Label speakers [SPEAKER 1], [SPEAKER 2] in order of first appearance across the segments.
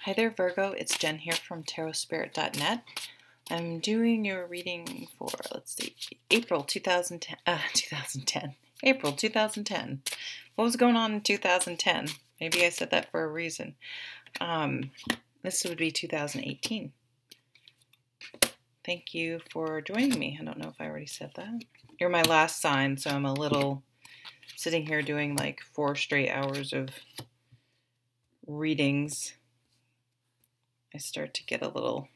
[SPEAKER 1] Hi there, Virgo. It's Jen here from tarotspirit.net. I'm doing your reading for, let's see, April 2010. April 2010. What was going on in 2010? Maybe I said that for a reason. This would be 2018. Thank you for joining me. I don't know if I already said that. You're my last sign, so I'm a little sitting here doing like 4 straight hours of readings. I start to get a little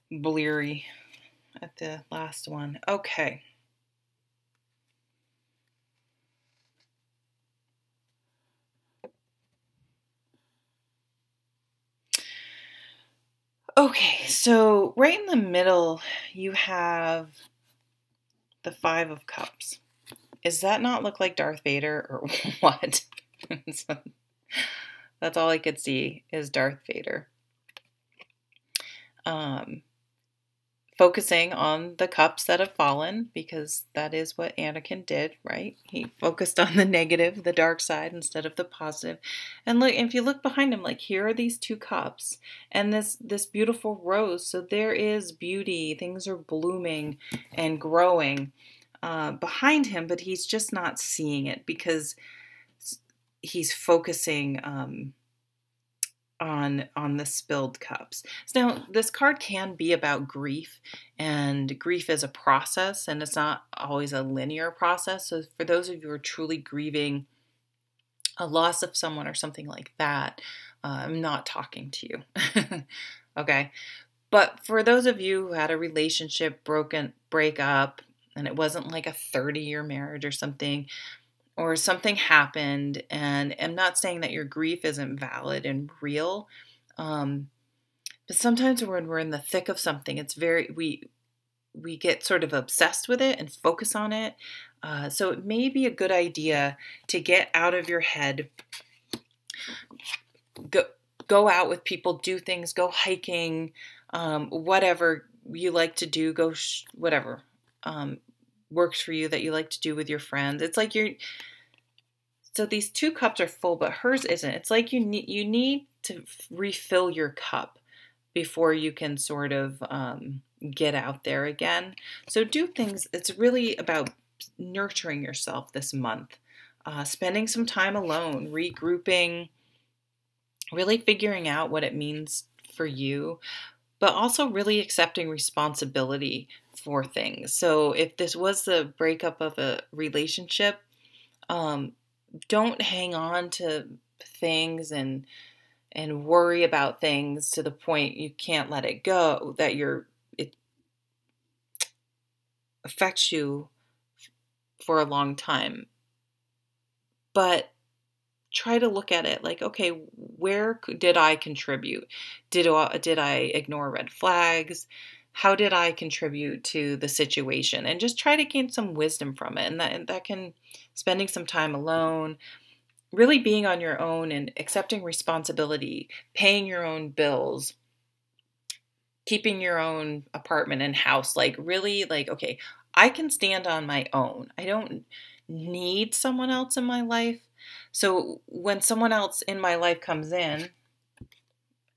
[SPEAKER 1] bleary at the last one. Okay. Okay, so right in the middle, you have the 5 of Cups. Does that not look like Darth Vader or what? So, that's all I could see is Darth Vader. Focusing on the cups that have fallen, because that is what Anakin did, right? He focused on the negative, the dark side, instead of the positive. And look, if you look behind him, like here are these 2 cups and this beautiful rose. So there is beauty. Things are blooming and growing behind him, but he's just not seeing it because he's focusing on the spilled cups. So now this card can be about grief, and grief is a process, and it's not always a linear process. So for those of you who are truly grieving a loss of someone or something like that, I'm not talking to you. Okay. But for those of you who had a relationship break up, and it wasn't like a 30-year marriage or something happened, and I'm not saying that your grief isn't valid and real, but sometimes when we're in the thick of something, it's we get sort of obsessed with it and focus on it. So it may be a good idea to get out of your head, go out with people, do things, go hiking, whatever you like to do, whatever works for you that you like to do with your friends. It's like so these 2 cups are full, but hers isn't. It's like you need to refill your cup before you can sort of get out there again. So do things. It's really about nurturing yourself this month, spending some time alone, regrouping, really figuring out what it means for you, but also really accepting responsibility for things. So if this was the breakup of a relationship, don't hang on to things and worry about things to the point you can't let it go, that it affects you for a long time. But try to look at it like, okay, where did I contribute? Did I ignore red flags? How did I contribute to the situation? And just try to gain some wisdom from it. And that can, spending some time alone, really being on your own and accepting responsibility, paying your own bills, keeping your own apartment and house, like really like, okay, I can stand on my own. I don't need someone else in my life. So when someone else in my life comes in,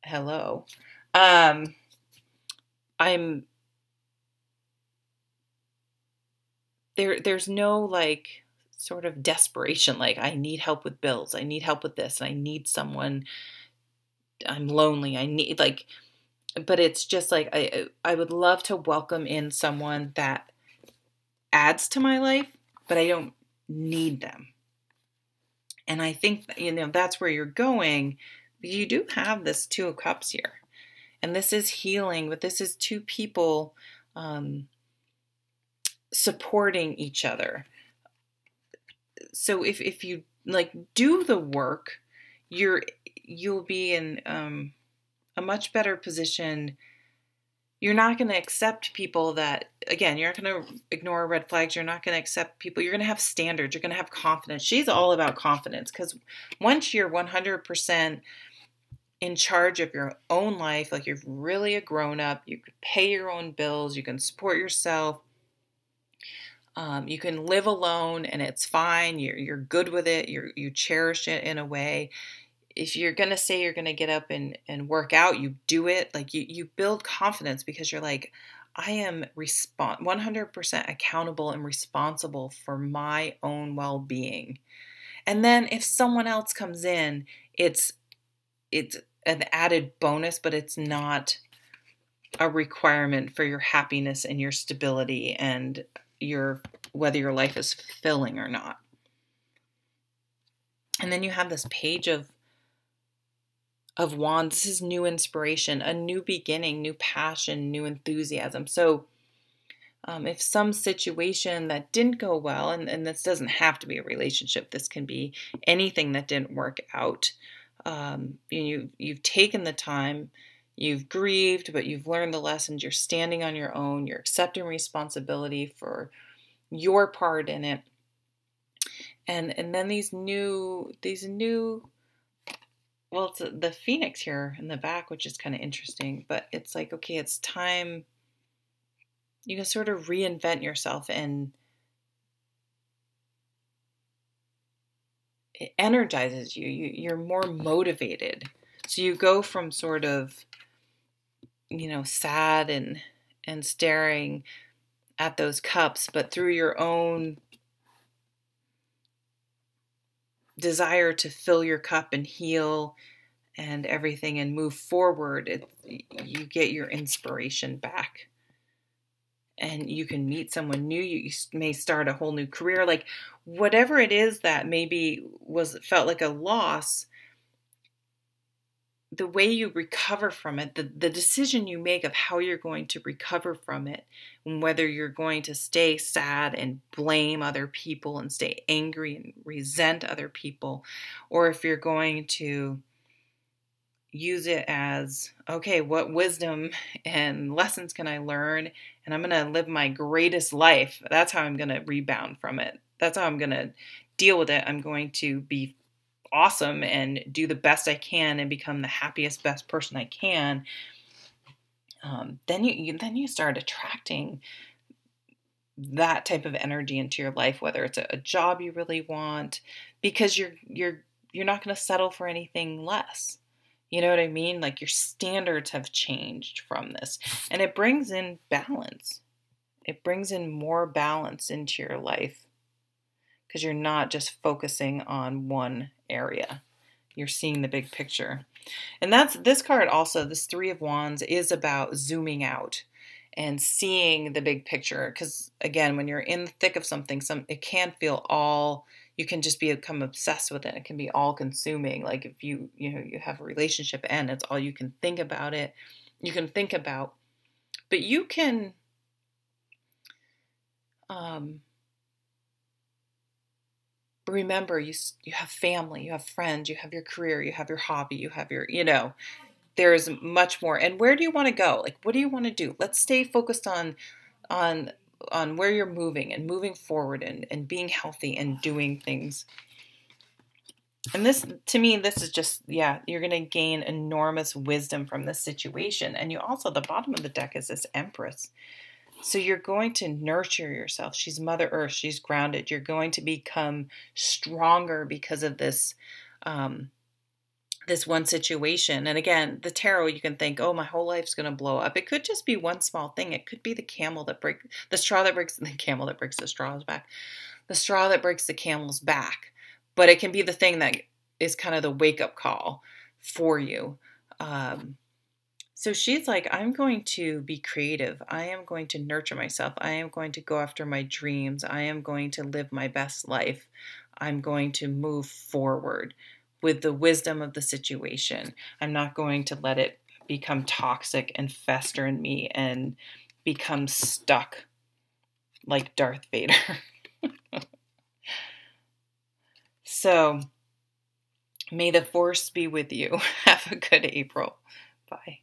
[SPEAKER 1] hello, there's no like sort of desperation, like I need help with bills, I need help with this, I need someone, I'm lonely, I need like, but it's just like I would love to welcome in someone that adds to my life, but I don't need them. And I think, that's where you're going. You do have this 2 of Cups here. And this is healing, but this is 2 people supporting each other. So if you like do the work, you'll be in a much better position. You're not going to accept people that, again, you're not going to ignore red flags. You're not going to accept people. You're going to have standards. You're going to have confidence. She's all about confidence, because once you're 100% in charge of your own life, like you're really a grown up, you can pay your own bills, you can support yourself. You can live alone and it's fine. You're good with it. You cherish it in a way. If you're going to say you're going to get up and work out, you do it. Like you build confidence because you're like, I am 100% accountable and responsible for my own well-being. And then if someone else comes in, it's an added bonus, but it's not a requirement for your happiness and your stability and whether your life is fulfilling or not. And then you have this page of wands. This is new inspiration, a new beginning, new passion, new enthusiasm. So if some situation that didn't go well, and this doesn't have to be a relationship, this can be anything that didn't work out. You've taken the time, you've grieved, but you've learned the lessons. You're standing on your own. You're accepting responsibility for your part in it. And then these new, well, it's the phoenix here in the back, which is kind of interesting, but it's like, okay, it's time. You can sort of reinvent yourself, and it energizes you. You're more motivated. So you go from sort of, sad and staring at those cups, but through your own desire to fill your cup and heal and everything and move forward, you get your inspiration back. And you can meet someone new. You may start a whole new career. Like whatever it is that maybe felt like a loss, the way you recover from it, the decision you make of how you're going to recover from it, and whether you're going to stay sad and blame other people and stay angry and resent other people, or if you're going to use it as, okay, what wisdom and lessons can I learn? And I'm going to live my greatest life. That's how I'm going to rebound from it. That's how I'm going to deal with it. I'm going to be awesome and do the best I can and become the happiest, best person I can. Then you start attracting that type of energy into your life, whether it's a job you really want, because you're not going to settle for anything less. You know what I mean? Like your standards have changed from this, and it brings in balance. It brings in more balance into your life because you're not just focusing on one area. You're seeing the big picture. And that's this card also, this Three of Wands, is about zooming out and seeing the big picture. Because again, when you're in the thick of something, it can feel you can just become obsessed with it. It can be all consuming. Like if you have a relationship and it's all you can think about it, but you can, remember you have family, you have friends, you have your career, you have your hobby, you have your, there's much more. And where do you want to go? Like, what do you want to do? Let's stay focused on where you're moving and moving forward and being healthy and doing things. And this, to me, this is just, you're going to gain enormous wisdom from this situation. And you also, the bottom of the deck is this Empress. So you're going to nurture yourself. She's Mother Earth. She's grounded. You're going to become stronger because of this, this one situation. And again, the tarot, you can think, oh, my whole life's going to blow up. It could just be one small thing. It could be the straw that breaks the straw's back, the straw that breaks the camel's back. But it can be the thing that is kind of the wake up call for you. So she's like, I'm going to be creative. I am going to nurture myself. I am going to go after my dreams. I am going to live my best life. I'm going to move forward with the wisdom of the situation. I'm not going to let it become toxic and fester in me and become stuck like Darth Vader. So may the force be with you. Have a good April. Bye.